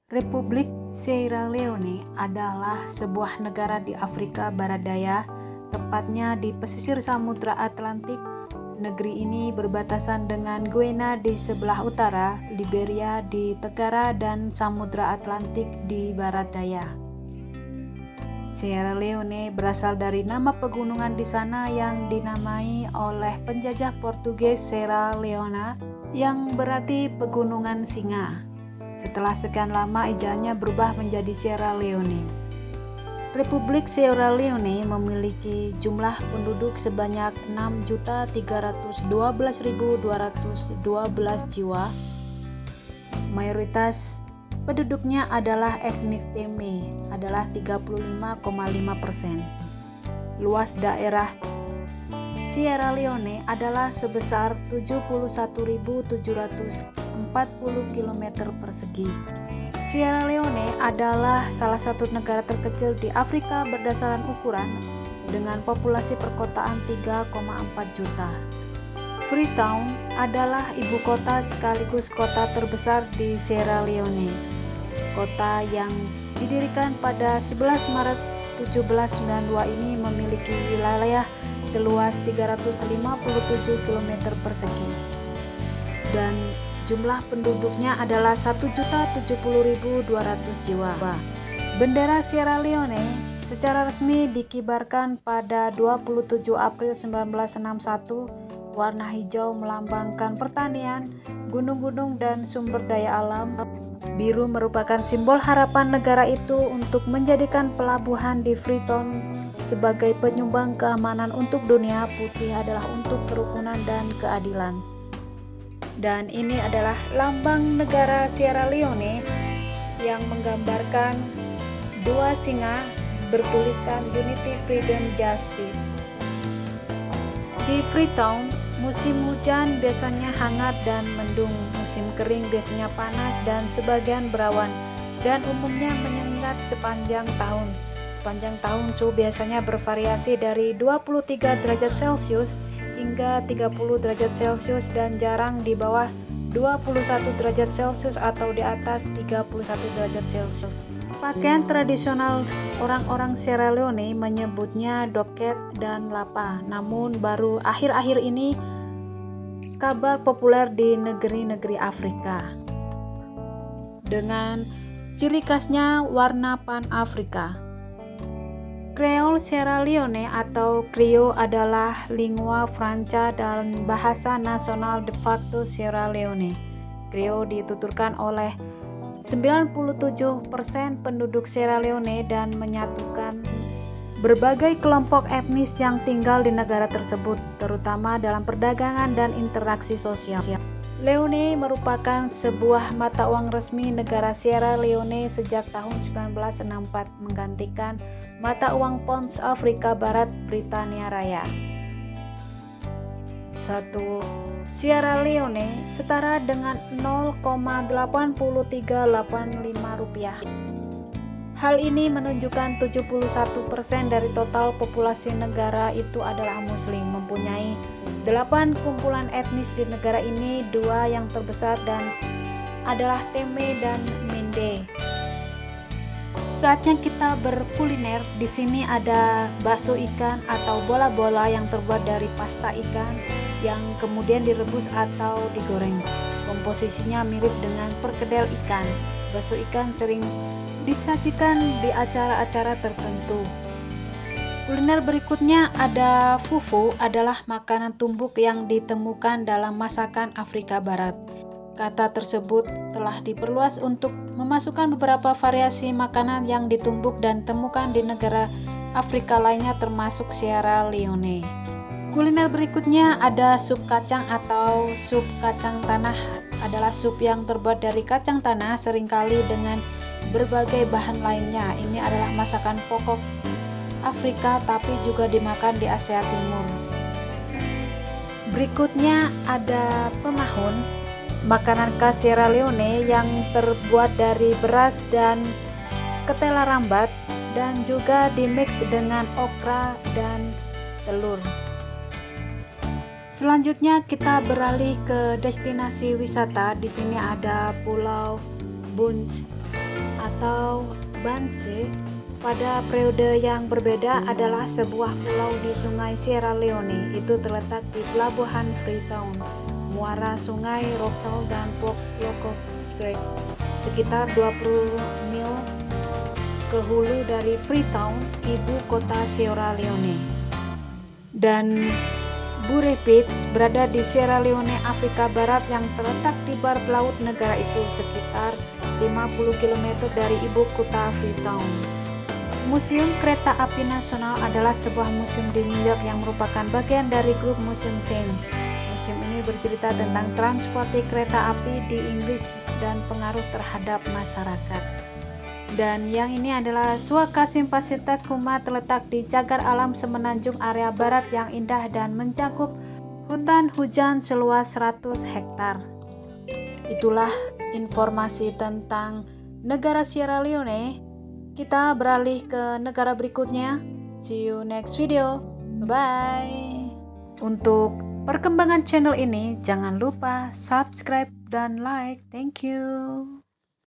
Republik Sierra Leone adalah sebuah negara di Afrika Barat Daya, tepatnya di pesisir Samudra Atlantik. Negeri ini berbatasan dengan Guinea di sebelah utara, Liberia di tenggara, dan Samudra Atlantik di barat daya. Sierra Leone berasal dari nama pegunungan di sana yang dinamai oleh penjajah Portugis Sierra Leona, yang berarti pegunungan singa. Setelah sekian lama ejaannya berubah menjadi Sierra Leone. Republik Sierra Leone memiliki jumlah penduduk sebanyak 6.312.212 jiwa. Mayoritas penduduknya adalah etnis Teme, adalah 35,5%. Luas daerah Sierra Leone adalah sebesar 71.740 km persegi. Sierra Leone adalah salah satu negara terkecil di Afrika berdasarkan ukuran, dengan populasi perkotaan 3,4 juta. Freetown adalah ibu kota sekaligus kota terbesar di Sierra Leone. Kota yang didirikan pada 11 Maret 1792 ini memiliki wilayah seluas 357 km persegi dan jumlah penduduknya adalah 1.070.200 jiwa. Bendera Sierra Leone secara resmi dikibarkan pada 27 April 1961. Warna hijau melambangkan pertanian, gunung-gunung, dan sumber daya alam. Biru merupakan simbol harapan negara itu untuk menjadikan pelabuhan di Freetown sebagai penyumbang keamanan untuk dunia. Putih adalah untuk kerukunan dan keadilan. Dan ini adalah lambang negara Sierra Leone yang menggambarkan dua singa bertuliskan Unity, Freedom, Justice. Di Freetown, musim hujan biasanya hangat dan mendung, musim kering biasanya panas dan sebagian berawan, dan umumnya menyengat sepanjang tahun. Sepanjang tahun suhu biasanya bervariasi dari 23 derajat Celcius hingga 30 derajat Celcius dan jarang di bawah 21 derajat Celcius atau di atas 31 derajat Celcius. Pakaian tradisional orang-orang Sierra Leone menyebutnya doket dan lapa, namun baru akhir-akhir ini kabak populer di negeri-negeri Afrika. Dengan ciri khasnya warna Pan-Afrika. Creole Sierra Leone atau Creole adalah lingua franca dan bahasa nasional de facto Sierra Leone. Creole dituturkan oleh 97% penduduk Sierra Leone dan menyatukan berbagai kelompok etnis yang tinggal di negara tersebut, terutama dalam perdagangan dan interaksi sosial. Leone merupakan sebuah mata uang resmi negara Sierra Leone sejak tahun 1964, menggantikan mata uang Pounds Afrika Barat Britania Raya. 1. Sierra Leone setara dengan 0,8385 rupiah. Hal ini menunjukkan 71% dari total populasi negara itu adalah muslim, mempunyai 8 kumpulan etnis di negara ini, 2 yang terbesar dan adalah Teme dan Mende. Saatnya kita berkuliner. Di sini ada bakso ikan atau bola-bola yang terbuat dari pasta ikan yang kemudian direbus atau digoreng. Komposisinya mirip dengan perkedel ikan. Bakso ikan sering disajikan di acara-acara tertentu. Kuliner berikutnya ada fufu, adalah makanan tumbuk yang ditemukan dalam masakan Afrika Barat. Kata tersebut telah diperluas untuk memasukkan beberapa variasi makanan yang ditumbuk dan temukan di negara Afrika lainnya termasuk Sierra Leone. Kuliner berikutnya ada sup kacang atau sup kacang tanah, adalah sup yang terbuat dari kacang tanah seringkali dengan berbagai bahan lainnya. Ini adalah masakan pokok Afrika tapi juga dimakan di Asia Timur. Berikutnya ada pemahun, makanan khas Sierra Leone yang terbuat dari beras dan ketela rambat dan juga dimix dengan okra dan telur. Selanjutnya kita beralih ke destinasi wisata. Di sini ada Pulau Bunch atau Banse pada periode yang berbeda adalah sebuah pulau di Sungai Sierra Leone. Itu terletak di pelabuhan Freetown, muara Sungai Rockall dan Pokloko Creek, sekitar 20 mil ke hulu dari Freetown, ibu kota Sierra Leone. Dan Bure Beach berada di Sierra Leone, Afrika Barat yang terletak di barat laut negara itu, sekitar 50 km dari ibu kota Freetown. Museum Kereta Api Nasional adalah sebuah museum di New York yang merupakan bagian dari grup Museum Science. Museum ini bercerita tentang transportasi kereta api di Inggris dan pengaruh terhadap masyarakat. Dan yang ini adalah Suaka Simpasita Kuma, terletak di cagar alam semenanjung area barat yang indah dan mencakup hutan hujan seluas 100 hektar. Itulah informasi tentang negara Sierra Leone. Kita beralih ke negara berikutnya. See you next video. Bye-bye. Untuk perkembangan channel ini, jangan lupa subscribe dan like. Thank you.